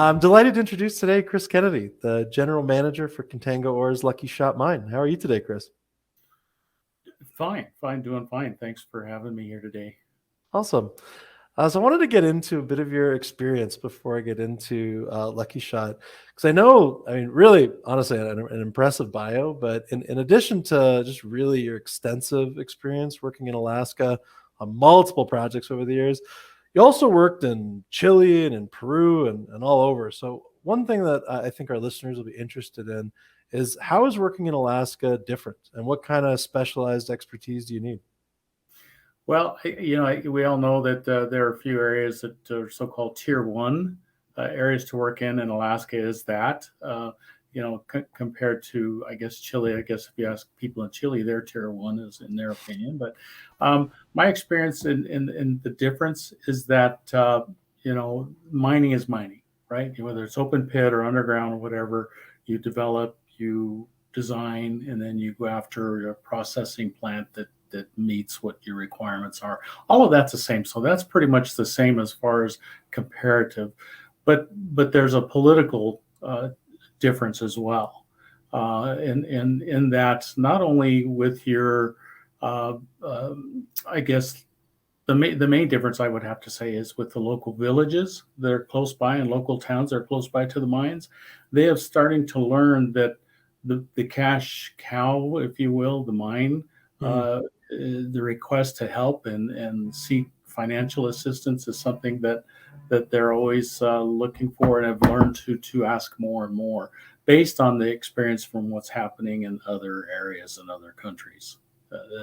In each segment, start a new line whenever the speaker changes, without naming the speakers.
I'm delighted to introduce today Chris Kennedy, the General Manager for Contango ORE's Lucky Shot Mine. How are you today, Chris?
Fine, doing fine. Thanks for having me here today.
Awesome. So I wanted to get into a bit of your experience before I get into Lucky Shot, because really, honestly, an impressive bio. But in addition to just really your extensive experience working in Alaska on multiple projects over the years, you also worked in Chile and in Peru and all over. So one thing that I think our listeners will be interested in is, how is working in Alaska different, and what kind of specialized expertise do you need?
Well, we all know that there are a few areas that are so-called tier one areas to work in, and Alaska is that. Compared to, I guess, Chile. I guess if you ask people in Chile, their tier one is in their opinion. But my experience in the difference is that mining is mining, right? Whether it's open pit or underground or whatever, you develop, you design, and then you go after a processing plant that meets what your requirements are. All of that's the same. So that's pretty much the same as far as comparative, but there's a political difference as well. In that, not only with your, I guess the main difference I would have to say is with the local villages that are close by and local towns that are close by to the mines. They are starting to learn that the cash cow, if you will, the mine, the request to help and seek financial assistance is something that they're always looking for, and have learned to ask more and more based on the experience from what's happening in other areas and other countries.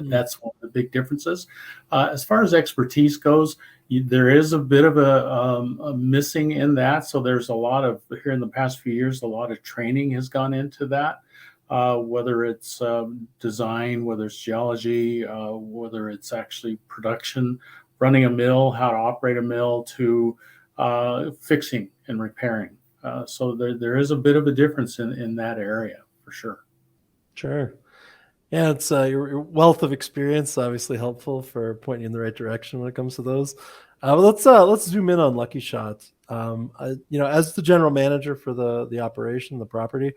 That's one of the big differences. As far as expertise goes, there is a bit of a missing in that. So there's a lot of, here in the past few years, a lot of training has gone into that. Whether it's design, whether it's geology, whether it's actually production, running a mill, how to operate a mill, to fixing and repairing. So there is a bit of a difference in that area for sure.
Sure. Yeah, it's your wealth of experience obviously helpful for pointing you in the right direction when it comes to those. But let's zoom in on Lucky Shot. As the general manager for the operation, the property,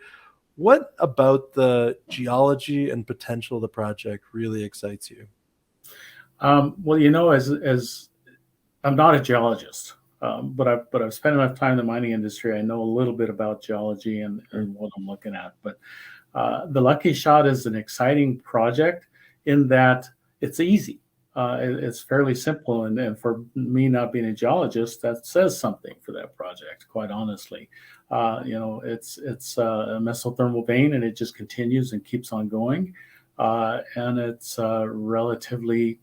what about the geology and potential of the project really excites you?
Well, as I'm not a geologist, but I've spent enough time in the mining industry. I know a little bit about geology and what I'm looking at. But the Lucky Shot is an exciting project in that it's easy. It's fairly simple, and for me not being a geologist, that says something for that project. Quite honestly, it's a mesothermal vein, and it just continues and keeps on going, and it's relatively,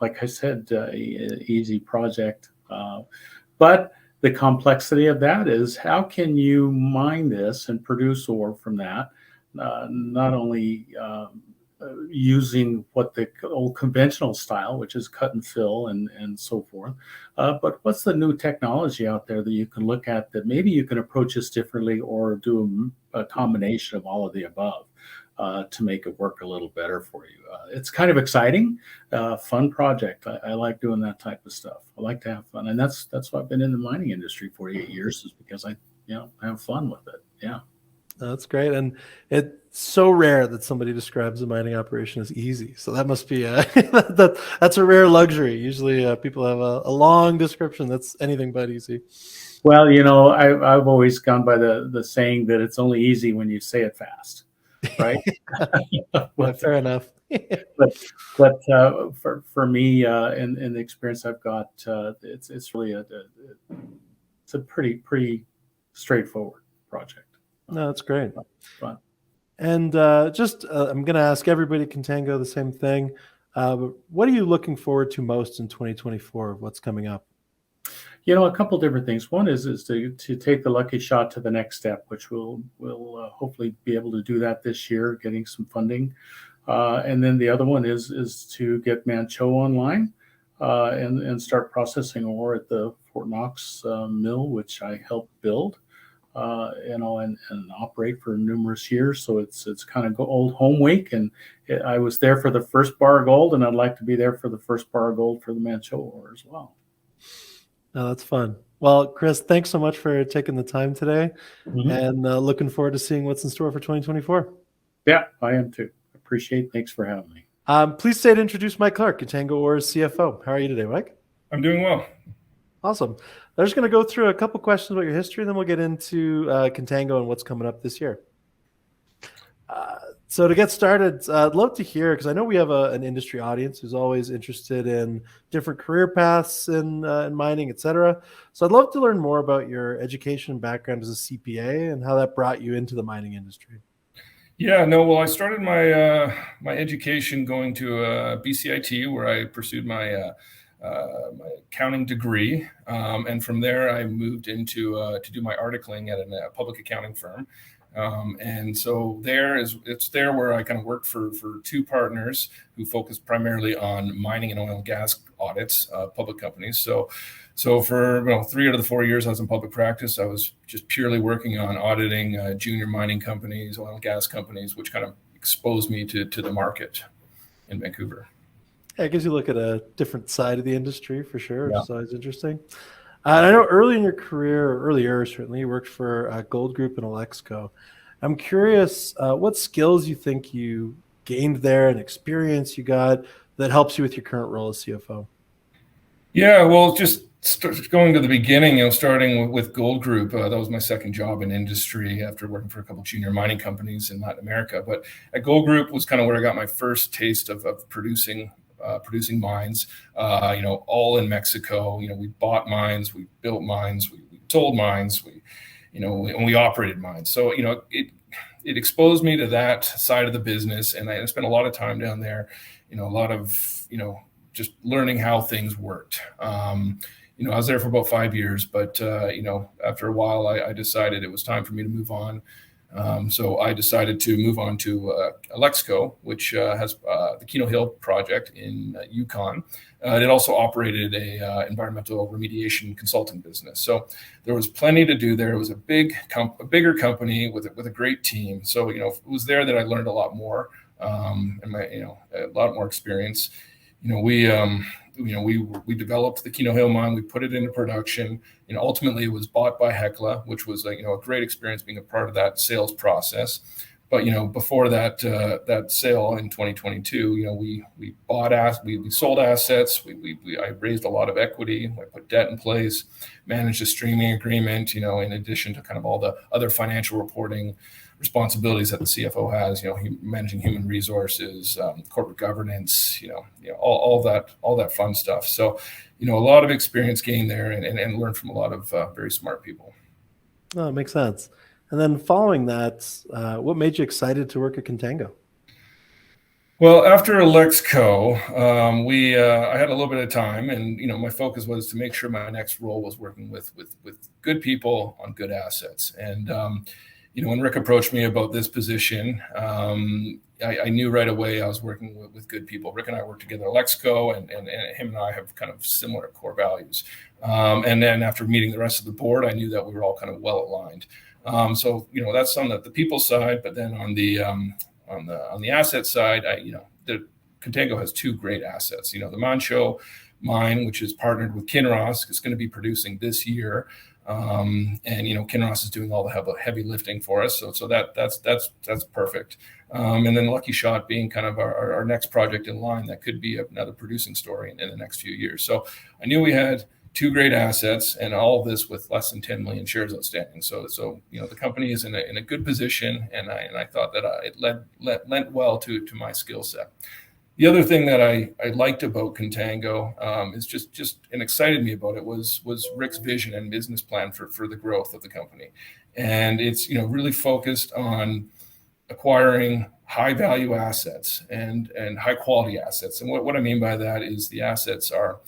like I said, easy project. But the complexity of that is, how can you mine this and produce ore from that? Not only using what the old conventional style, which is cut and fill and so forth, but what's the new technology out there that you can look at that maybe you can approach this differently, or do a combination of all of the above to make it work a little better for you. It's kind of exciting, fun project. I like doing that type of stuff. I like to have fun, and that's why I've been in the mining industry 48 years, is because I have fun with it. Yeah.
That's great, and it's so rare that somebody describes a mining operation as easy. So that must be that's a rare luxury. Usually, people have a long description that's anything but easy.
Well, I've always gone by the saying that it's only easy when you say it fast, right?
Yeah, fair enough.
but for me, in the experience I've got, it's really it's a pretty straightforward project.
No, that's great.
Fun.
And I'm going to ask everybody at Contango the same thing. But what are you looking forward to most in 2024? What's coming up?
A couple different things. One is to take the Lucky Shot to the next step, which we'll hopefully be able to do that this year, getting some funding. And then the other one is to get Manh Choh online and start processing ore at the Fort Knox mill, which I helped build. And operate for numerous years. So it's kind of old home week, and I was there for the first bar of gold, and I'd like to be there for the first bar of gold for the Manh Choh ore as well.
No, that's fun. Well, Chris, thanks so much for taking the time today,
Mhm.
and looking forward to seeing what's in store for 2024.
Yeah, I am too. Appreciate. Thanks for having me.
Please stay to introduce Mike Clark, Contango ORE's CFO. How are you today, Mike?
I'm doing well.
Awesome. I'm just going to go through a couple questions about your history, and then we'll get into Contango and what's coming up this year. So to get started, I'd love to hear, because I know we have an industry audience who's always interested in different career paths in mining, et cetera. So I'd love to learn more about your education and background as a CPA and how that brought you into the mining industry.
Yeah, no, well, I started my my education going to BCIT, where I pursued my my accounting degree, and from there I moved into to do my articling at a public accounting firm. And so it's there where I kind of worked for two partners who focused primarily on mining and oil and gas audits, public companies. So for 3 out of the 4 years I was in public practice, I was just purely working on auditing junior mining companies, oil and gas companies, which kind of exposed me to the market in Vancouver.
Yeah, it gives you a look at a different side of the industry for sure, which
Yeah.
is always interesting. And I know early in your career, or earlier certainly, you worked for Gold Group and Alexco. I'm curious what skills you think you gained there and experience you got that helps you with your current role as CFO.
Yeah, well, just going to the beginning, starting with Gold Group, that was my second job in industry after working for a couple of junior mining companies in Latin America. But at Gold Group was kind of where I got my first taste of producing mines, all in Mexico. We bought mines, we built mines, we sold mines, and we operated mines. So, it exposed me to that side of the business. And I spent a lot of time down there, a lot of, just learning how things worked. I was there for about 5 years, but, after a while, I decided it was time for me to move on. So I decided to move on to Alexco, which has the Keno Hill project in Yukon. It also operated a environmental remediation consulting business. So there was plenty to do there. It was a bigger company with a great team. So it was there that I learned a lot more, and a lot more experience. We developed the Keno Hill mine. We put it into production. Ultimately, it was bought by Hecla, which was a great experience being a part of that sales process. But before that sale in 2022, we sold assets. I raised a lot of equity. I put debt in place, managed a streaming agreement. In addition to kind of all the other financial reporting responsibilities that the CFO has, managing human resources, corporate governance, all that fun stuff. So, a lot of experience gained there and learned from a lot of very smart people.
Oh, it makes sense. And then following that, what made you excited to work at Contango?
Well, after Alexco, I had a little bit of time, and my focus was to make sure my next role was working with good people on good assets. And when Rick approached me about this position, I knew right away I was working with good people. Rick and I worked together at Alexco, and him and I have kind of similar core values. And then after meeting the rest of the board, I knew that we were all kind of well aligned. So that's on the people side, but then on the asset side, the Contango has two great assets. The Mancho mine, which is partnered with Kinross, is going to be producing this year. And Kinross is doing all the heavy lifting for us, so that's perfect. And then Lucky Shot being kind of our next project in line that could be another producing story in the next few years. So I knew we had two great assets, and all of this with less than 10 million shares outstanding. So the company is in a good position, and I thought that it lent well to my skill set. The other thing that I liked about Contango is just and excited me about it was Rick's vision and business plan for the growth of the company. And it's really focused on acquiring high value assets and high quality assets. And what I mean by that is the assets are,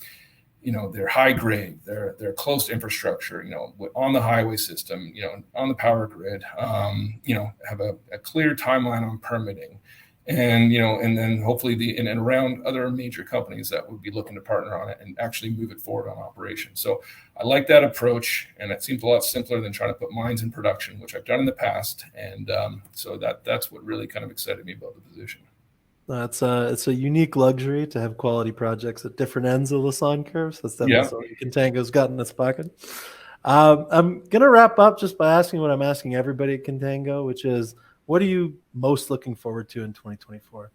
they're high grade, they're close to infrastructure, on the highway system, on the power grid, have a clear timeline on permitting. And and then hopefully and around other major companies that would be looking to partner on it and actually move it forward on operations. So I like that approach, and it seems a lot simpler than trying to put mines in production, which I've done in the past. And so that's what really kind of excited me about the position.
It's a unique luxury to have quality projects at different ends of the sine curve. So that's definitely something Contango's got in its pocket. I'm going to wrap up just by asking what I'm asking everybody at Contango, which is, what are you most looking forward to in 2024?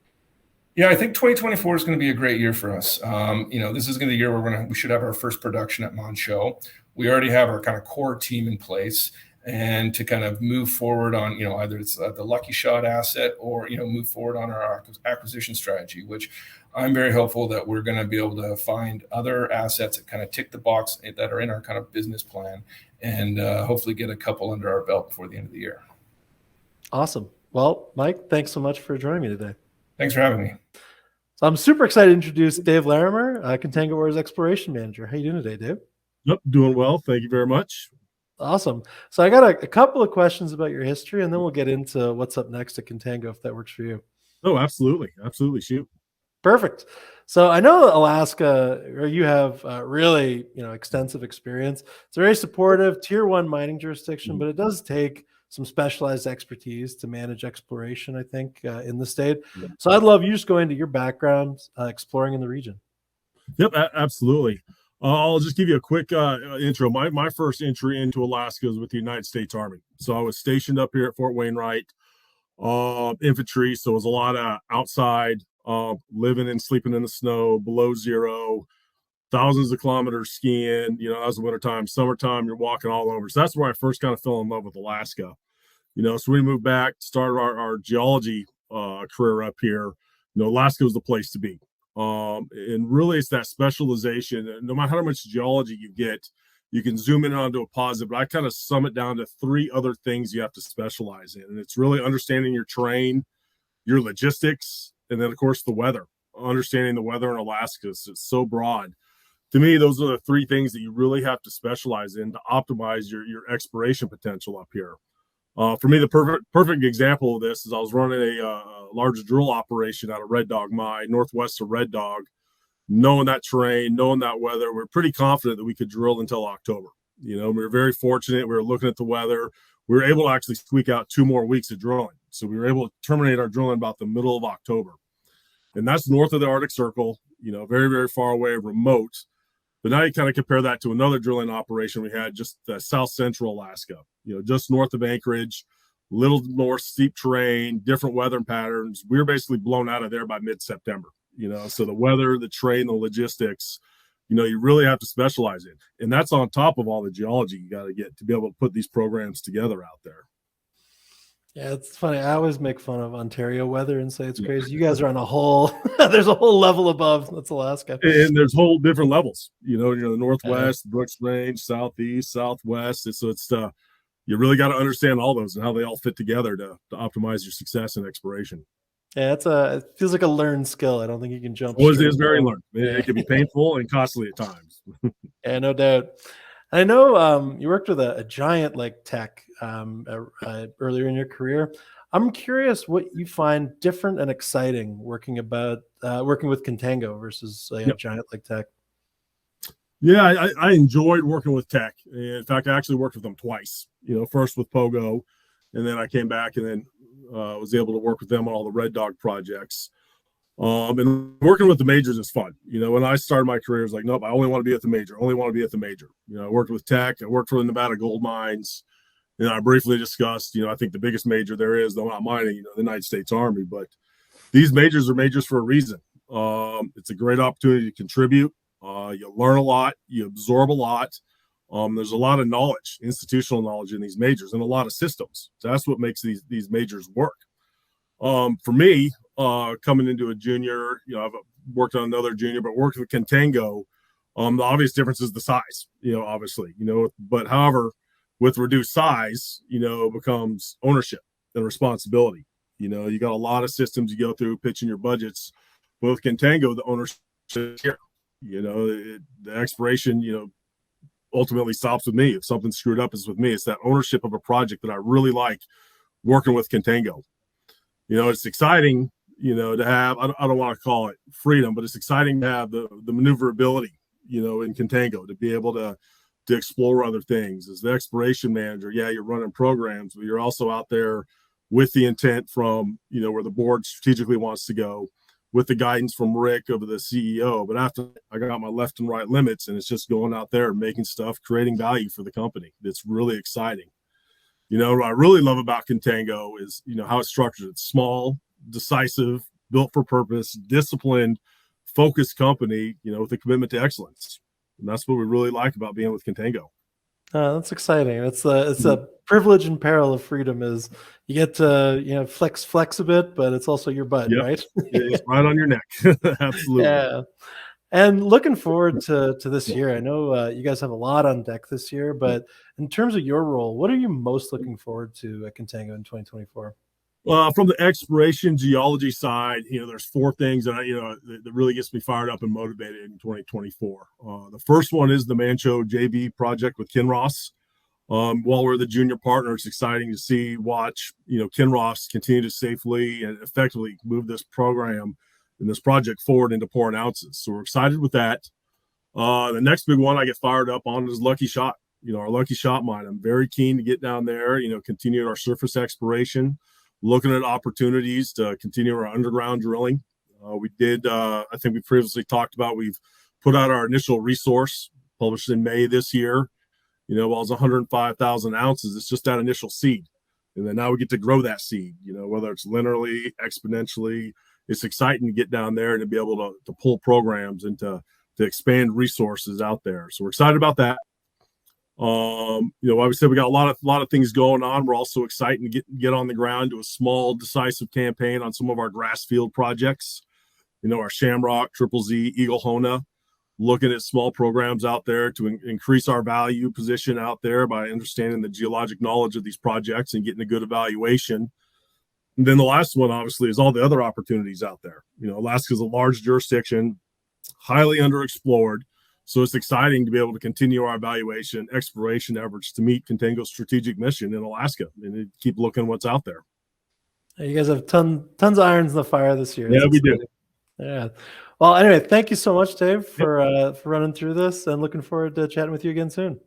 Yeah, I think 2024 is going to be a great year for us. This is going to be the year where we should have our first production at Mon Show. We already have our kind of core team in place, and to kind of move forward on, either it's the Lucky Shot asset or, move forward on our acquisition strategy, which I'm very hopeful that we're going to be able to find other assets that kind of tick the box that are in our kind of business plan, and hopefully get a couple under our belt before the end of the year.
Awesome. Well, Mike, thanks so much for joining me today.
Thanks for having me.
So I'm super excited to introduce Dave Larimer, Contango ORE's Exploration Manager. How you doing today, Dave?
Yep, doing well. Thank you very much.
Awesome. So I got a couple of questions about your history, and then we'll get into what's up next at Contango, if that works for you.
Oh, absolutely. Absolutely. Shoot.
Perfect. So I know Alaska, or you have really, extensive experience. It's a very supportive tier 1 mining jurisdiction, but it does take some specialized expertise to manage exploration, I think, in the state.
Yeah.
So I'd love you just go into your background exploring in the region.
Yep, absolutely. I'll just give you a quick intro. My first entry into Alaska was with the United States Army. So I was stationed up here at Fort Wainwright, infantry. So it was a lot of outside, living and sleeping in the snow, below zero, thousands of kilometers skiing. That was the wintertime. Summertime, you're walking all over. So that's where I first kind of fell in love with Alaska. So we moved back, started our geology career up here. Alaska was the place to be. And really it's that specialization. No matter how much geology you get, you can zoom in onto a positive, but I kind of sum it down to 3 other things you have to specialize in. And it's really understanding your terrain, your logistics, and then of course the weather. Understanding the weather in Alaska is so broad. To me, those are the 3 things that you really have to specialize in to optimize your exploration potential up here. For me, the perfect example of this is I was running a large drill operation out of Red Dog Mine, northwest of Red Dog. Knowing that terrain, knowing that weather, we're pretty confident that we could drill until October. We were very fortunate. We were looking at the weather. We were able to actually squeak out 2 more weeks of drilling. So we were able to terminate our drilling about the middle of October. And that's north of the Arctic Circle, very, very far away, remote. But now you kind of compare that to another drilling operation we had just south central Alaska, just north of Anchorage, little more steep terrain, different weather patterns. We were basically blown out of there by mid-September, so the weather, the terrain, the logistics, you really have to specialize in. And that's on top of all the geology you got to get to be able to put these programs together out there.
Yeah, it's funny. I always make fun of Ontario weather and say it's crazy. You guys are on a whole, there's a whole level above. That's Alaska.
And there's whole different levels, the Northwest, Brooks Range, Southeast, Southwest. You really got to understand all those and how they all fit together to optimize your success in exploration.
Yeah, it feels like a learned skill. I don't think you can jump.
It is very learned. It can be painful and costly at times.
Yeah, no doubt. I know you worked with a giant like tech earlier in your career. I'm curious what you find different and exciting working with Contango versus a giant like tech.
Yeah, I enjoyed working with tech. In fact, I actually worked with them twice. First with Pogo, and then I came back and then was able to work with them on all the Red Dog projects. And working with the majors is fun. When I started my career, it was like, nope, I only want to be at the major. I worked with tech. I worked for the Nevada gold mines. I briefly discussed, I think the biggest major there is, though not mining, the United States Army. But these majors are majors for a reason. It's a great opportunity to contribute. You learn a lot. You absorb a lot. There's a lot of knowledge, institutional knowledge in these majors, and a lot of systems. So that's what makes these majors work. For me, coming into a junior, I've worked on another junior, but worked with Contango. The obvious difference is the size, obviously, but however, with reduced size, becomes ownership and responsibility. You got a lot of systems you go through, pitching your budgets. But with Contango, the ownership is here. The expiration, ultimately stops with me. If something screwed up, is with me. It's that ownership of a project that I really like working with Contango. It's exciting, to have, I don't want to call it freedom, but it's exciting to have the maneuverability, in Contango, to be able to explore other things. As the exploration manager, you're running programs, but you're also out there with the intent from, where the board strategically wants to go, with the guidance from Rick of the CEO. But after I got my left and right limits, and it's just going out there and making stuff, creating value for the company. That's really exciting. What I really love about Contango is, how it's structured. It's small, decisive, built for purpose, disciplined, focused company, with a commitment to excellence. And that's what we really like about being with Contango.
That's exciting. It's a privilege and peril of freedom is you get to, flex a bit, but it's also your butt,
Yep.
right?
It's right on your neck. Absolutely.
Yeah. And looking forward to this year. I know you guys have a lot on deck this year, but in terms of your role, what are you most looking forward to at Contango in 2024?
From the exploration geology side, there's 4 things that that really gets me fired up and motivated in 2024. The first one is the Mancho JV project with Kinross. While we're the junior partner, it's exciting to watch Kinross continue to safely and effectively move this program and this project forward into pouring ounces. So we're excited with that. The next big one I get fired up on is Lucky Shot. Our Lucky Shot mine. I'm very keen to get down there. Continue our surface exploration, looking at opportunities to continue our underground drilling. We did. I think we previously talked about. We've put out our initial resource, published in May this year. While it's 105,000 ounces, it's just that initial seed. And then now we get to grow that seed, whether it's linearly, exponentially. It's exciting to get down there and to be able to pull programs and to expand resources out there. So we're excited about that. Obviously we got a lot of things going on. We're also excited to get on the ground, do a small, decisive campaign on some of our grass field projects. Our Shamrock, Triple Z, Eagle Hona. Looking at small programs out there to increase our value position out there by understanding the geologic knowledge of these projects and getting a good evaluation. And then the last one, obviously, is all the other opportunities out there. Alaska is a large jurisdiction, highly underexplored. So it's exciting to be able to continue our evaluation, exploration efforts to meet Contango's strategic mission in Alaska and keep looking what's out there.
You guys have tons of irons in the fire this year.
Yeah, we do.
Yeah. Well, anyway, thank you so much, Dave, for running through this, and looking forward to chatting with you again soon.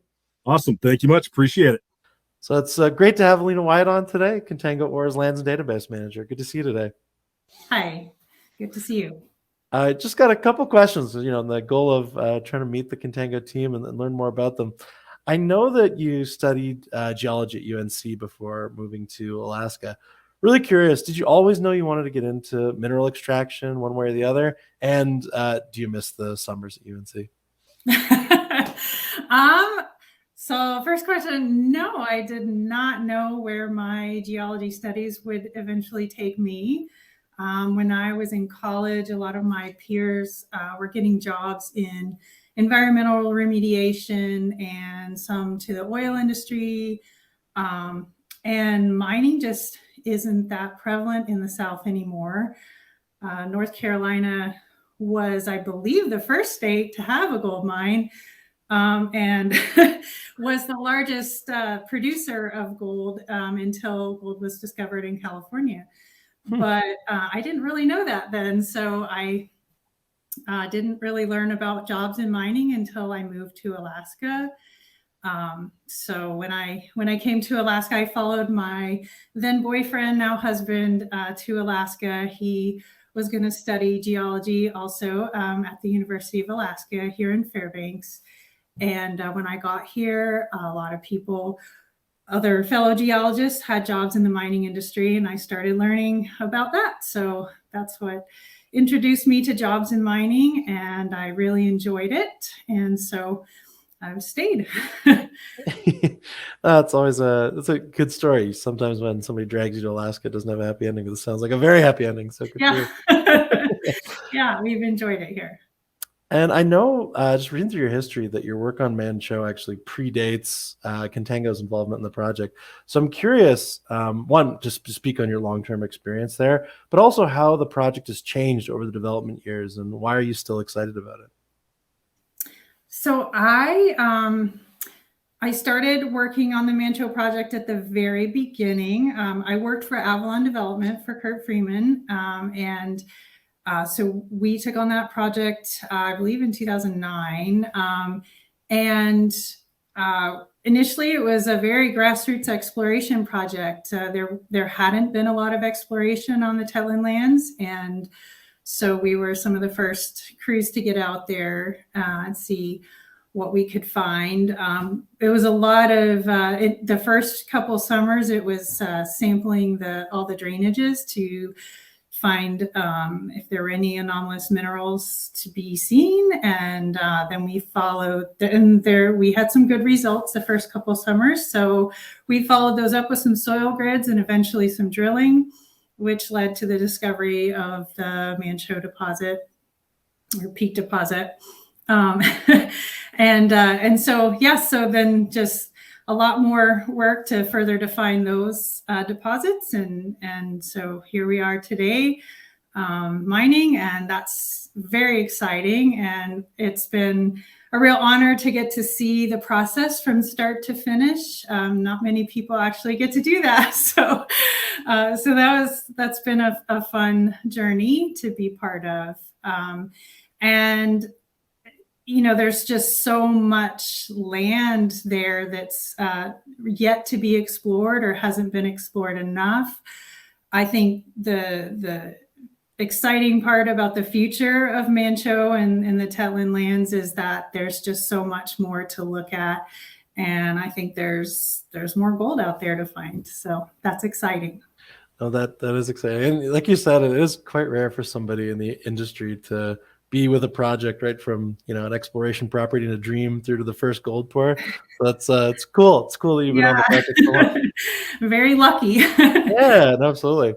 Awesome. Thank you much. Appreciate it.
So it's great to have Alina Wyatt on today, Contango ORE's Lands and Database Manager. Good to see you today.
Hi. Good to see you.
I just got a couple questions, in the goal of trying to meet the Contango team and learn more about them. I know that you studied geology at UNC before moving to Alaska. Really curious, did you always know you wanted to get into mineral extraction one way or the other? And do you miss the summers at UNC?
So first question, no, I did not know where my geology studies would eventually take me. When I was in college, a lot of my peers were getting jobs in environmental remediation and some to the oil industry. And mining just isn't that prevalent in the South anymore. North Carolina was, I believe, the first state to have a gold mine, and was the largest producer of gold until gold was discovered in California. But I didn't really know that then. So I didn't really learn about jobs in mining until I moved to Alaska. So when I came to Alaska, I followed my then boyfriend, now husband, to Alaska. He was going to study geology also at the University of Alaska here in Fairbanks. And when I got here, a lot of people, other fellow geologists, had jobs in the mining industry, and I started learning about that. So that's what introduced me to jobs in mining, and I really enjoyed it. And so I've stayed.
That's always it's a good story. Sometimes when somebody drags you to Alaska, it doesn't have a happy ending. This sounds like a very happy ending. So good
Yeah.
for you.
Yeah, we've enjoyed it here.
And I know, just reading through your history, that your work on Mancho actually predates Contango's involvement in the project. So I'm curious, one, just to speak on your long-term experience there, but also how the project has changed over the development years, and why are you still excited about it?
So I started working on the Mancho project at the very beginning. I worked for Avalon Development for Kurt Freeman, and so we took on that project, I believe, in 2009. And initially, it was a very grassroots exploration project. There hadn't been a lot of exploration on the Tetlin lands, and So we were some of the first crews to get out there and see what we could find. It was a lot of, the first couple summers, it was sampling all the drainages to find if there were any anomalous minerals to be seen. And then we followed, and we had some good results the first couple summers. So we followed those up with some soil grids and eventually some drilling, which led to the discovery of the Mancho deposit or Peak deposit. And so, yes, so then just a lot more work to further define those deposits. And so here we are today mining, and that's very exciting. And it's been a real honor to get to see the process from start to finish. Not many people actually get to do that. So that's been a fun journey to be part of. And there's just so much land there that's yet to be explored or hasn't been explored enough. I think the exciting part about the future of Mancho and the Tetlin lands is that there's just so much more to look at. And I think there's more gold out there to find. So that's exciting.
Oh, that is exciting. And like you said, it is quite rare for somebody in the industry to be with a project right from an exploration property and a dream through to the first gold pour. So that's it's cool. It's cool that you've been on the project for a while.
Very lucky.
Yeah, no, absolutely.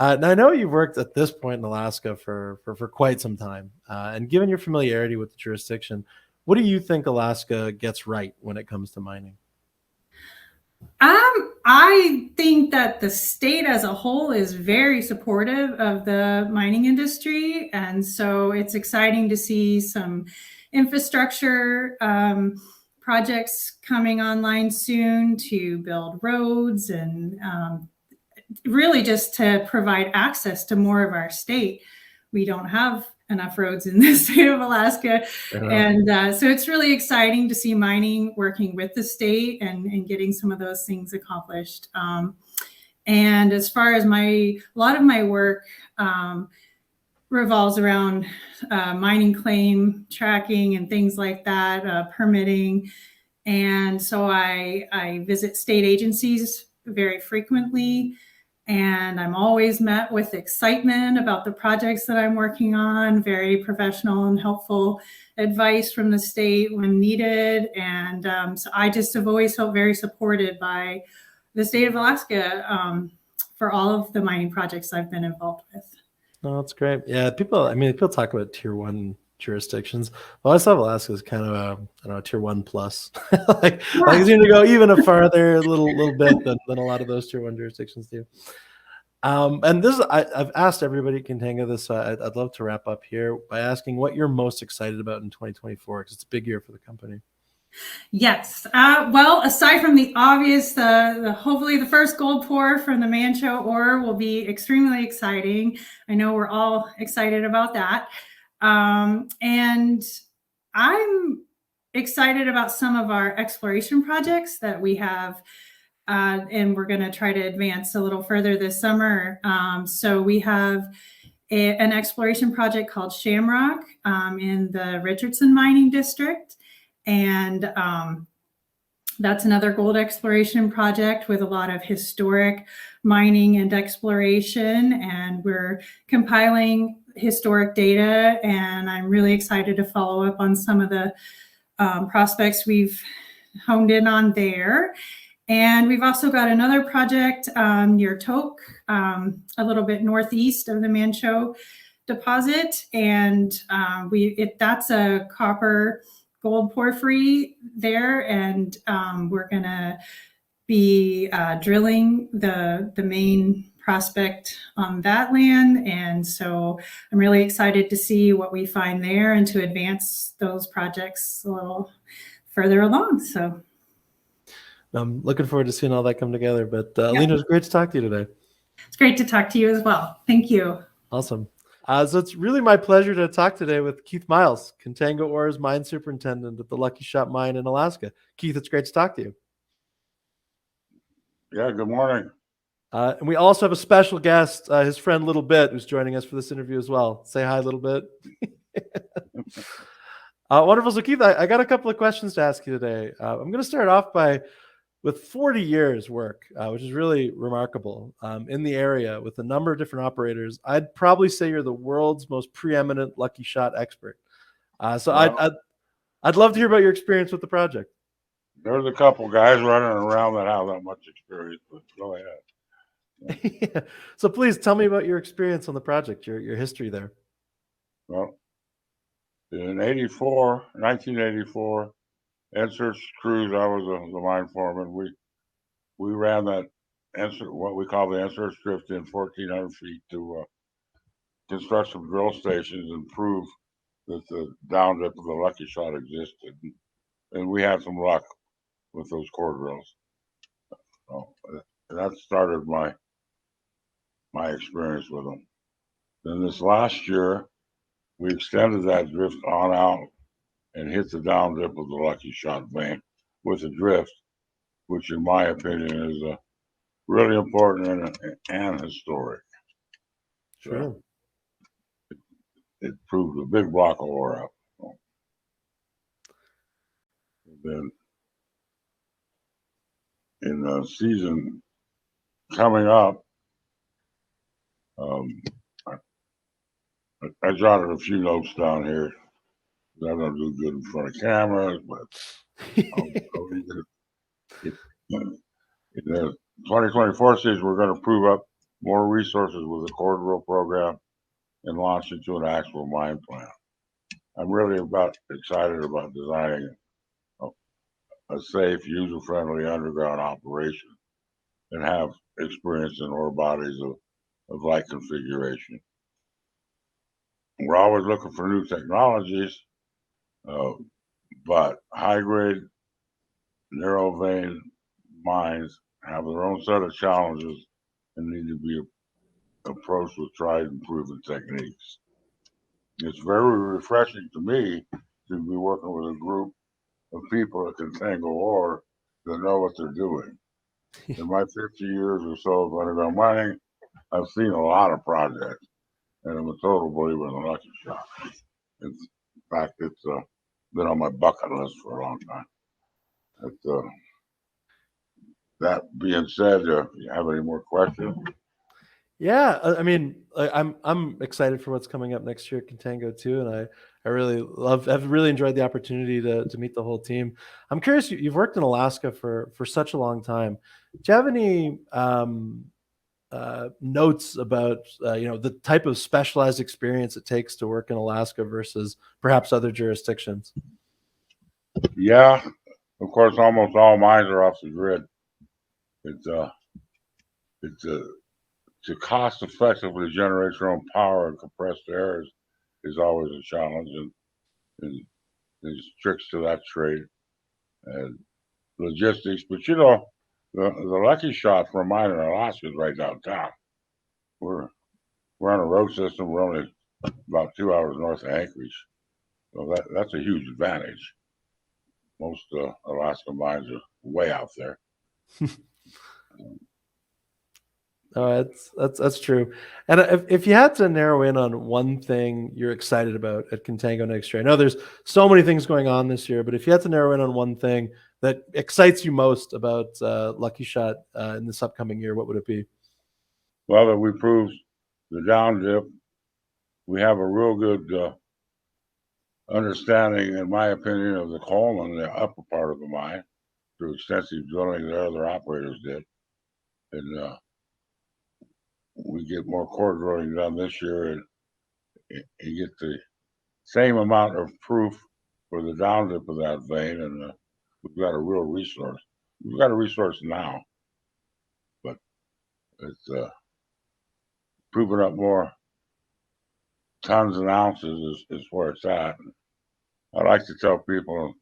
Now I know you've worked at this point in Alaska for quite some time, and given your familiarity with the jurisdiction, what do you think Alaska gets right when it comes to mining?
I think that the state as a whole is very supportive of the mining industry. And so it's exciting to see some infrastructure projects coming online soon to build roads and really just to provide access to more of our state. We don't have enough roads in the state of Alaska. And so it's really exciting to see mining working with the state and getting some of those things accomplished. And as far as a lot of my work revolves around mining claim tracking and things like that, permitting. And so I visit state agencies very frequently. And I'm always met with excitement about the projects that I'm working on, very professional and helpful advice from the state when needed. And so I just have always felt very supported by the state of Alaska for all of the mining projects I've been involved with.
No, that's great. Yeah, people talk about tier 1 jurisdictions. Well, I thought Alaska is kind of a tier 1 plus. like you seem to go even a farther a little bit than a lot of those tier 1 jurisdictions do. And this I've asked everybody at Contango this. I'd love to wrap up here by asking what you're most excited about in 2024, because it's a big year for the company.
Yes. Well, aside from the obvious, hopefully the first gold pour from the Mancho ore will be extremely exciting. I know we're all excited about that. And I'm excited about some of our exploration projects that we have, and we're going to try to advance a little further this summer. So we have an exploration project called Shamrock in the Richardson Mining District. And that's another gold exploration project with a lot of historic mining and exploration. And we're compiling historic data, and I'm really excited to follow up on some of the prospects we've honed in on there. And we've also got another project near Tok, a little bit northeast of the Mancho deposit. And that's a copper gold porphyry there. And we're going to be drilling the main prospect on that land. And so I'm really excited to see what we find there and to advance those projects a little further along. So
I'm looking forward to seeing all that come together. But Alina, it's great to talk to you today.
It's great to talk to you as well. Thank you.
Awesome. So it's really my pleasure to talk today with Keith Miles, Contango ORE's mine superintendent at the Lucky Shot mine in Alaska. Keith, it's great to talk to you.
Yeah, good morning.
And we also have a special guest, his friend Little Bit, who's joining us for this interview as well. Say hi, Little Bit. Wonderful. So Keith, I got a couple of questions to ask you today. I'm going to start off with 40 years work, which is really remarkable in the area with a number of different operators. I'd probably say you're the world's most preeminent lucky shot expert. So
Well,
I'd love to hear about your experience with the project.
there's a couple guys running around that have that much experience, but go ahead.
So please tell me about your experience on the project, your history there.
Well, in 1984, Ensearch Cruise, I was the mine foreman. We ran that what we call the Ensearch drift in 1,400 feet to construct some drill stations and prove that the down dip of the lucky shot existed. And we had some luck with those core drills. So that started my experience with them. Then this last year, we extended that drift on out and hit the down dip of the lucky shot vein with a drift, which in my opinion is really important and historic.
Sure.
It proved a big block of ore up. Then in the season coming up, I jotted a few notes down here. I don't do good in front of cameras, but I'll read it. In the 2024 season, we're going to prove up more resources with the core drill program and launch into an actual mine plan. I'm really excited about designing a safe, user-friendly underground operation and have experience in ore bodies of like configuration. We're always looking for new technologies, but high-grade, narrow vein mines have their own set of challenges and need to be approached with tried and proven techniques. It's very refreshing to me to be working with a group of people at Contango ORE that know what they're doing. In my 50 years or so of underground mining, I've seen a lot of projects, and I'm a total believer in the lucky shot. In fact, it's been on my bucket list for a long time. That being said, if you have any more questions?
Yeah, I mean, I'm excited for what's coming up next year at Contango too, and I've really enjoyed the opportunity to meet the whole team. I'm curious, you've worked in Alaska for such a long time. Do you have any notes about the type of specialized experience it takes to work in Alaska versus perhaps other jurisdictions?
Yeah, of course, almost all mines are off the grid. To cost effectively generate your own power and compressed air is always a challenge, and there's tricks to that trade and logistics. But the lucky shot for a mine in Alaska is right downtown. We're on a road system. We're only about 2 hours north of Anchorage, so that's a huge advantage. Most Alaska mines are way out there.
Oh, that's true. And if you had to narrow in on one thing you're excited about at Contango next year, I know there's so many things going on this year, but if you had to narrow in on one thing that excites you most about Lucky Shot in this upcoming year, what would it be?
Well, that we proved the down dip. We have a real good understanding, in my opinion, of the column in the upper part of the mine through extensive drilling that other operators did. And we get more core drilling done this year, and you get the same amount of proof for the down dip of that vein, and we've got a real resource. We've got a resource now, but it's proving up more tons and ounces is where it's at. I like to tell people,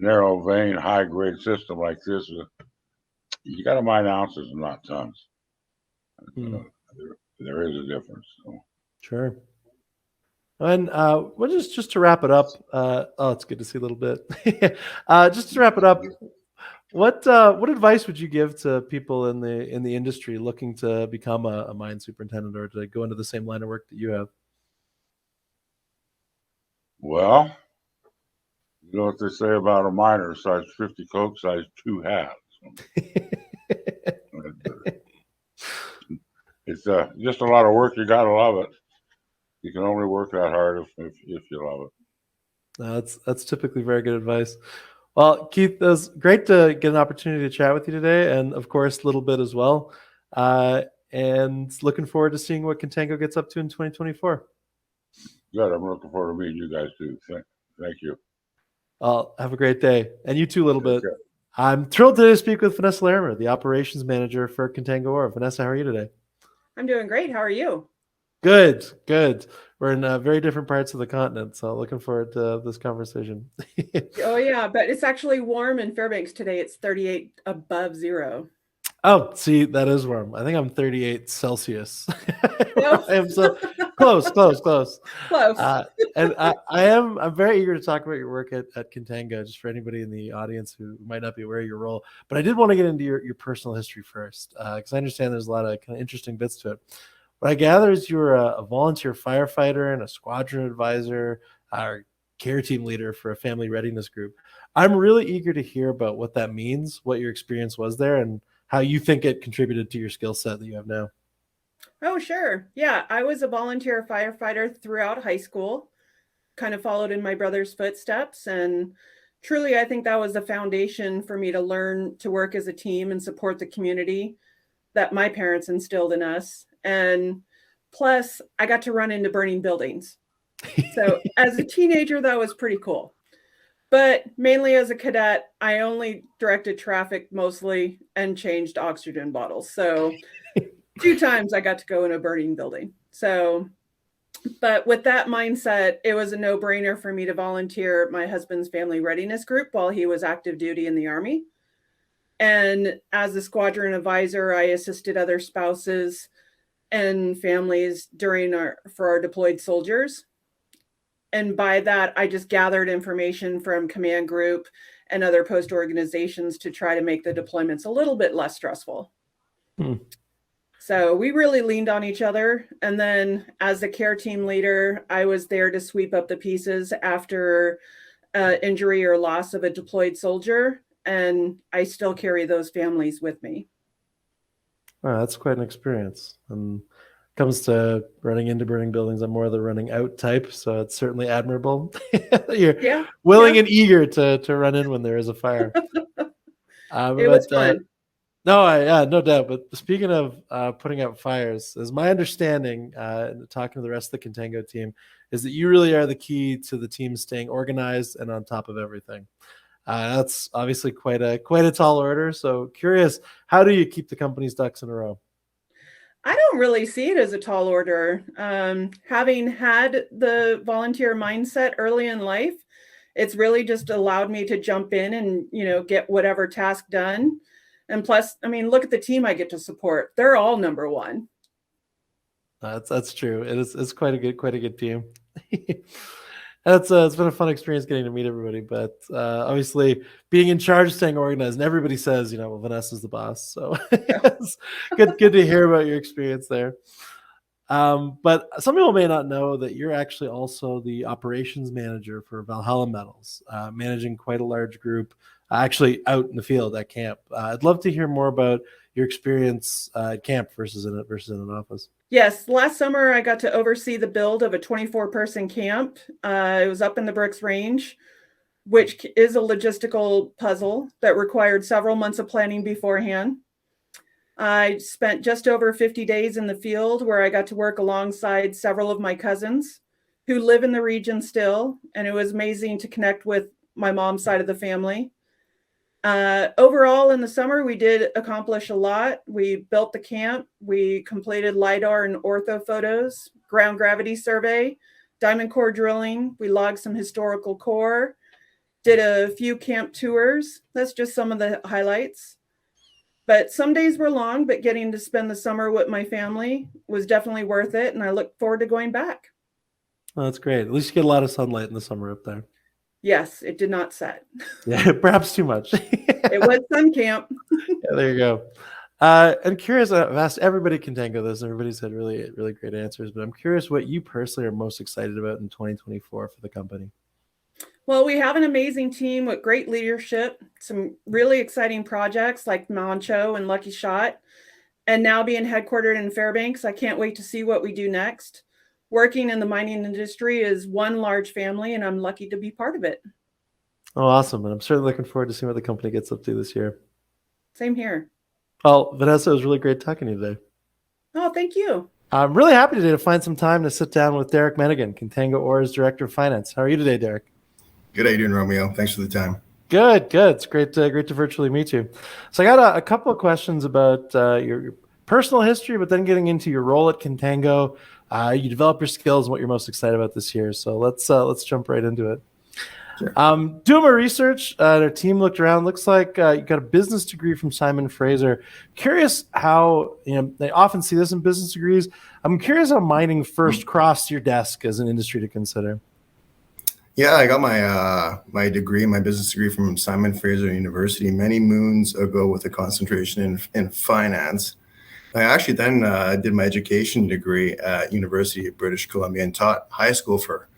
narrow vein, high grade system like this, you got to mine ounces and not tons. There is a difference. So.
Sure. And well, just to wrap it up. Oh, it's good to see a little bit. Just to wrap it up, What advice would you give to people in the industry looking to become a mine superintendent or to go into the same line of work that you have?
Well, you know what they say about a miner: size 50 Coke, size 2 hats. It's just a lot of work. You gotta love it. You can only work that hard if you love it.
That's typically very good advice. Well, Keith, it was great to get an opportunity to chat with you today, and of course, a little bit as well. And looking forward to seeing what Contango gets up to in 2024.
Good. I'm looking forward to meeting you guys too. Thank you.
Have a great day, and you too, a little bit.
Okay.
I'm thrilled to speak with Vanessa Larimer, the operations manager for Contango ORE. Vanessa, how are you today?
I'm doing great. How are you?
Good, good. We're in very different parts of the continent, so looking forward to this conversation.
Oh yeah, but it's actually warm in Fairbanks today. It's 38 above zero.
Oh, see, that is warm. I think I'm 38 Celsius.
No.
I am so close.
Close.
And I'm very eager to talk about your work at Contango, just for anybody in the audience who might not be aware of your role. But I did want to get into your personal history first, because I understand there's a lot of kind of interesting bits to it. What I gather is you were a volunteer firefighter and a squadron advisor, or care team leader for a family readiness group. I'm really eager to hear about what that means, what your experience was there, and how you think it contributed to your skill set that you have now.
Oh, sure. Yeah, I was a volunteer firefighter throughout high school, kind of followed in my brother's footsteps. And truly, I think that was the foundation for me to learn to work as a team and support the community that my parents instilled in us. And plus, I got to run into burning buildings. So as a teenager, that was pretty cool. But mainly as a cadet, I only directed traffic mostly and changed oxygen bottles. So 2 times I got to go in a burning building. So, but with that mindset, it was a no-brainer for me to volunteer my husband's family readiness group while he was active duty in the Army. And as a squadron advisor, I assisted other spouses and families for our deployed soldiers. And by that, I just gathered information from command group and other post organizations to try to make the deployments a little bit less stressful. So we really leaned on each other. And then as the care team leader, I was there to sweep up the pieces after injury or loss of a deployed soldier. And I still carry those families with me.
Wow, that's quite an experience. And comes to running into burning buildings, I'm more of the running out type, so it's certainly admirable. You're willing and eager to run in when there is a fire.
It was fun.
No doubt. But speaking of putting out fires, is my understanding, talking to the rest of the Contango team, is that you really are the key to the team staying organized and on top of everything. That's obviously quite a tall order. So curious, how do you keep the company's ducks in a row?
I don't really see it as a tall order. Having had the volunteer mindset early in life, it's really just allowed me to jump in and, get whatever task done. And plus, I mean, look at the team I get to support. They're all number one.
That's true. It's quite a good team. It's been a fun experience getting to meet everybody, but obviously being in charge, staying organized, and everybody says, well, Vanessa's the boss. So it's good to hear about your experience there. But some people may not know that you're actually also the operations manager for Valhalla Metals, managing quite a large group, actually out in the field at camp. I'd love to hear more about your experience at camp versus in an office.
Yes, last summer I got to oversee the build of a 24-person camp. It was up in the Brooks Range, which is a logistical puzzle that required several months of planning beforehand. I spent just over 50 days in the field where I got to work alongside several of my cousins who live in the region still, and it was amazing to connect with my mom's side of the family. Overall, in the summer, we did accomplish a lot. We built the camp. We completed LiDAR and ortho photos, ground gravity survey, diamond core drilling. We logged some historical core, did a few camp tours. That's just some of the highlights. But some days were long, but getting to spend the summer with my family was definitely worth it. And I look forward to going back.
Oh, that's great. At least you get a lot of sunlight in the summer up there.
Yes, it did not set.
Yeah, perhaps too much.
It was sun camp.
Yeah, there you go. I'm curious. I've asked everybody Contango this, and everybody's had really, really great answers. But I'm curious what you personally are most excited about in 2024 for the company.
Well, we have an amazing team with great leadership, some really exciting projects like Mancho and Lucky Shot, and now being headquartered in Fairbanks. I can't wait to see what we do next. Working in the mining industry is one large family, and I'm lucky to be part of it.
Oh, awesome. And I'm certainly looking forward to seeing what the company gets up to this year.
Same here.
Well, Vanessa, it was really great talking to you today.
Oh, thank you.
I'm really happy today to find some time to sit down with Derek Meneghin, Contango ORE's Director of Finance. How are you today, Derek?
Good. How you doing, Romeo? Thanks for the time.
Good, good. It's great to virtually meet you. So I got a couple of questions about your personal history, but then getting into your role at Contango. You develop your skills and what you're most excited about this year. So let's jump right into it.
Sure.
Doing my research, our team looked around. Looks like you got a business degree from Simon Fraser. Curious how, they often see this in business degrees. I'm curious how mining first crossed your desk as an industry to consider.
Yeah, I got my degree, my business degree from Simon Fraser University many moons ago with a concentration in finance. I actually then did my education degree at University of British Columbia and taught high school for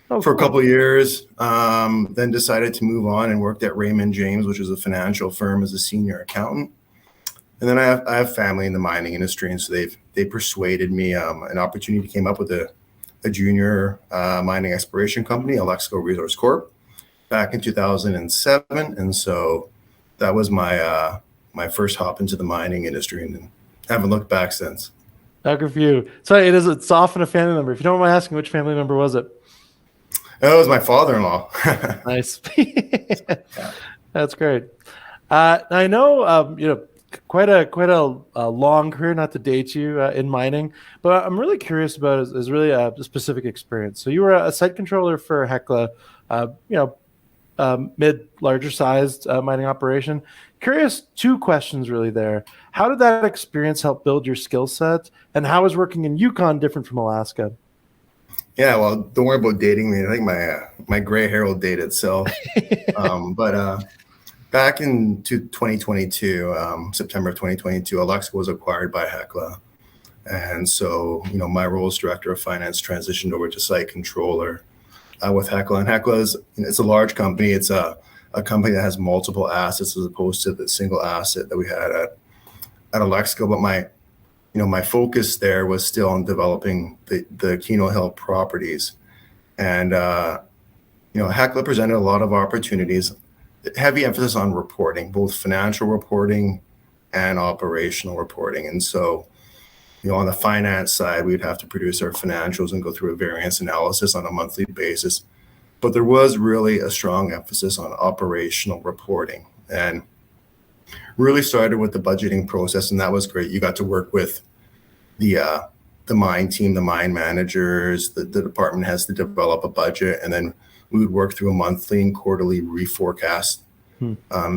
a couple of years. Then decided to move on and worked at Raymond James, which is a financial firm, as a senior accountant. And then I have family in the mining industry, and so they persuaded me. An opportunity came up with a junior mining exploration company, Alexco Resource Corp, back in 2007, and so that was my my first hop into the mining industry, and haven't looked back since.
How good for you. So it's often a family member. If you don't mind asking, which family member was it?
It was my father-in-law.
Nice. That's great. I know quite a long career, not to date you, in mining, but I'm really curious about is really a specific experience. So you were a site controller for Hecla, larger sized mining operation. Curious, two questions really there. How did that experience help build your skill set, and how is working in Yukon different from Alaska?
Yeah, well, don't worry about dating me. I think my gray hair will date itself. But back in 2022, September of 2022, Alexco was acquired by Hecla. And so, my role as director of finance transitioned over to site controller with Hecla. And Hecla it's a large company. It's a company that has multiple assets as opposed to the single asset that we had at Alexco. But my focus there was still on developing the Keno Hill properties. And, Hecla presented a lot of opportunities, heavy emphasis on reporting, both financial reporting and operational reporting. And so, on the finance side, we'd have to produce our financials and go through a variance analysis on a monthly basis. But there was really a strong emphasis on operational reporting, and really started with the budgeting process. And that was great. You got to work with the mine team, the mine managers, the department has to develop a budget, and then we would work through a monthly and quarterly reforecast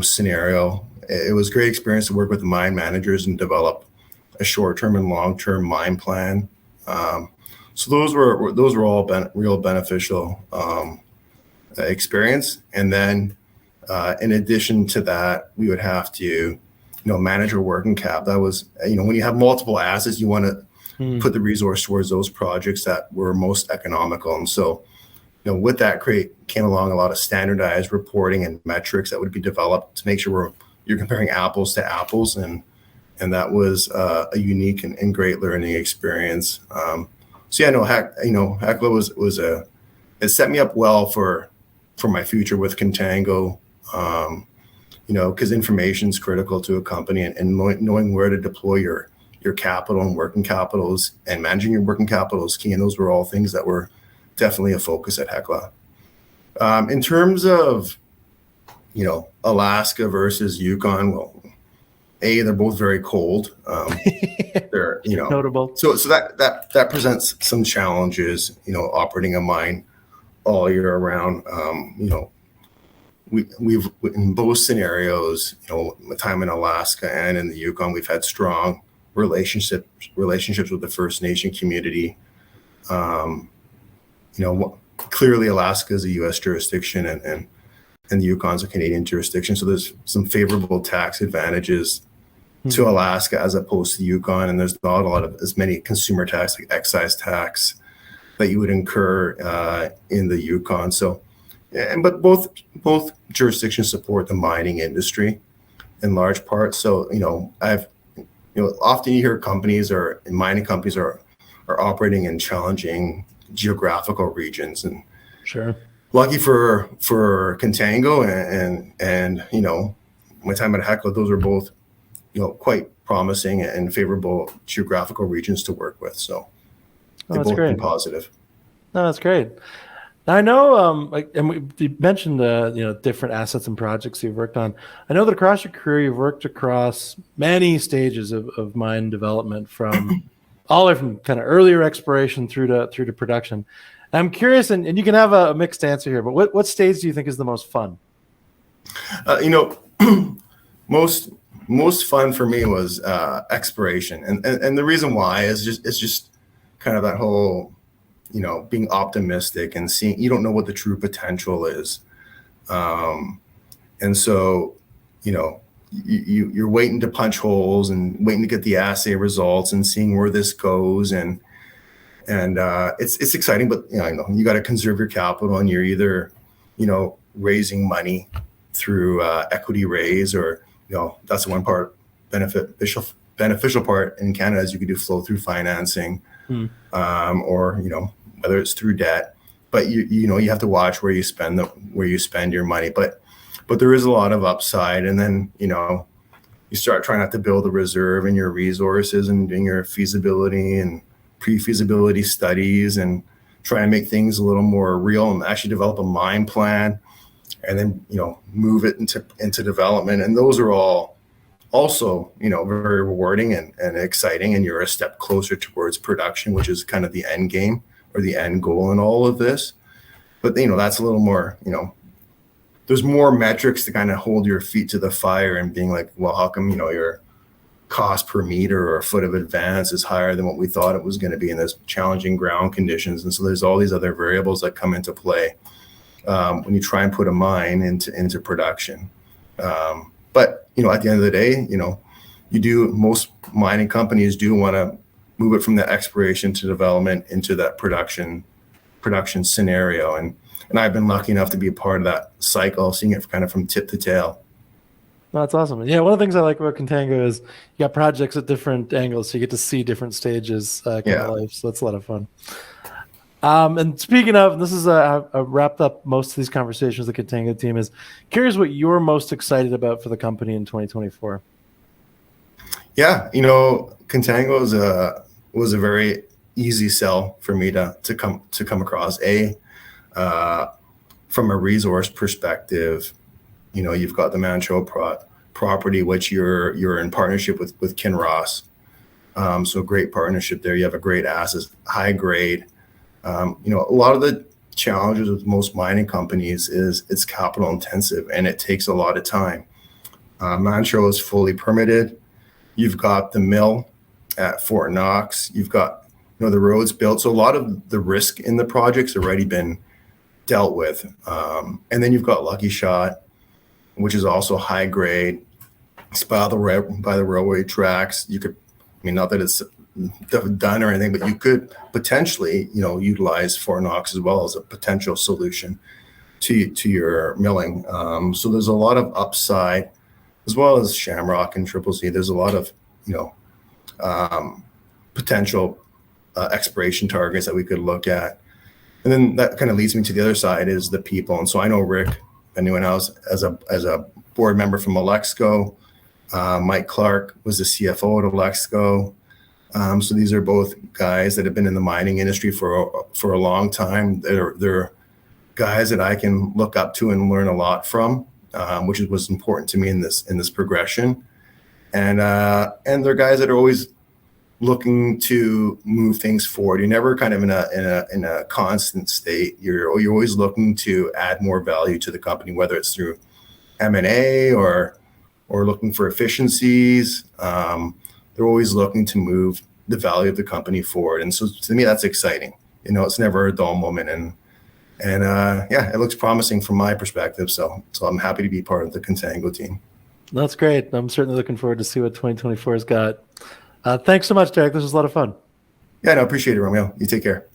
scenario. It was a great experience to work with the mine managers and develop a short-term and long-term mine plan. So those were all real beneficial experience. And then in addition to that, we would have to manage our working cap. That was when you have multiple assets, you want to put the resource towards those projects that were most economical. And so with that came along a lot of standardized reporting and metrics that would be developed to make sure you're comparing apples to apples, and that was a unique and great learning experience. Hecla was it set me up well for my future with Contango, because information is critical to a company, and knowing where to deploy your capital and working capitals and managing your working capital is key. And those were all things that were definitely a focus at Hecla. In terms of, Alaska versus Yukon, well, they're both very cold. They're,
notable.
So that presents some challenges, operating a mine all year around. We've in both scenarios, my time in Alaska and in the Yukon, we've had strong relationships with the First Nation community. clearly Alaska is a U.S. jurisdiction, and the Yukon's a Canadian jurisdiction. So there's some favorable tax advantages to Alaska as opposed to the Yukon, and there's not a lot of as many consumer tax, like excise tax, that you would incur in the Yukon. So, but both jurisdictions support the mining industry in large part. So, often you hear companies or mining companies are operating in challenging geographical regions, and
Sure.
lucky for Contango and my time at Hecla, those are both quite promising and favorable geographical regions to work with. So they've
that's
both been
great.
positive.
No, that's great. Now, I know, you mentioned different assets and projects you've worked on. I know that across your career, you've worked across many stages of mine development, from all the way from kind of earlier exploration through to production. I'm curious, and you can have a mixed answer here, but what stage do you think is the most fun?
Most fun for me was exploration, and the reason why is it's just kind of that whole being optimistic and seeing, you don't know what the true potential is, and so you're waiting to punch holes and waiting to get the assay results and seeing where this goes, and it's exciting, but you got to conserve your capital, and you're either raising money through equity raise, or that's the one part beneficial part in Canada is you can do flow through financing, or whether it's through debt, but you have to watch where you spend your money, but there is a lot of upside, and then you start trying to build a reserve in your resources and doing your feasibility and pre-feasibility studies and try and make things a little more real and actually develop a mine plan, and then move it into development. And those are all also very rewarding and exciting, and you're a step closer towards production, which is kind of the end game or the end goal in all of this. But that's a little more, there's more metrics to kind of hold your feet to the fire and being like, well, how come your cost per meter or a foot of advance is higher than what we thought it was going to be in this challenging ground conditions. And so there's all these other variables that come into play when you try and put a mine into production. But at the end of the day, most mining companies do want to move it from the exploration to development into that production scenario. And I've been lucky enough to be a part of that cycle, seeing it kind of from tip to tail.
That's awesome. Yeah, one of the things I like about Contango is you got projects at different angles, so you get to see different stages of life. So that's a lot of fun. And speaking of, and this is I wrapped up most of these conversations with the Contango team, is curious what you're most excited about for the company in 2024. Yeah,
Contango was a very easy sell for me to come across. From a resource perspective, you've got the Manh Choh property, which you're in partnership with Kinross. So great partnership there. You have a great asset, high grade. A lot of the challenges with most mining companies is it's capital intensive and it takes a lot of time. Manh Choh is fully permitted. You've got the mill at Fort Knox. You've got the roads built. So a lot of the risk in the project's already been dealt with. And then you've got Lucky Shot, which is also high grade. It's by the railway tracks. You could, not that it's done or anything, but you could potentially, utilize Fort Knox as well as a potential solution to your milling. So there's a lot of upside, as well as Shamrock and Triple Z. There's a lot of, potential exploration targets that we could look at. And then that kind of leads me to the other side is the people. And so I know Rick, anyone else, as a board member from Alexco. Mike Clark was the CFO at Alexco. So these are both guys that have been in the mining industry for a long time. They're guys that I can look up to and learn a lot from, which was important to me in this progression. And they're guys that are always looking to move things forward. You're never kind of in a constant state. You're always looking to add more value to the company, whether it's through M&A or looking for efficiencies. They're always looking to move the value of the company forward. And so to me, that's exciting. It's never a dull moment. And And yeah, it looks promising from my perspective. So I'm happy to be part of the Contango team.
That's great. I'm certainly looking forward to see what 2024 has got. Thanks so much, Derek. This was a lot of fun.
Yeah, no, appreciate it, Romeo. You take care.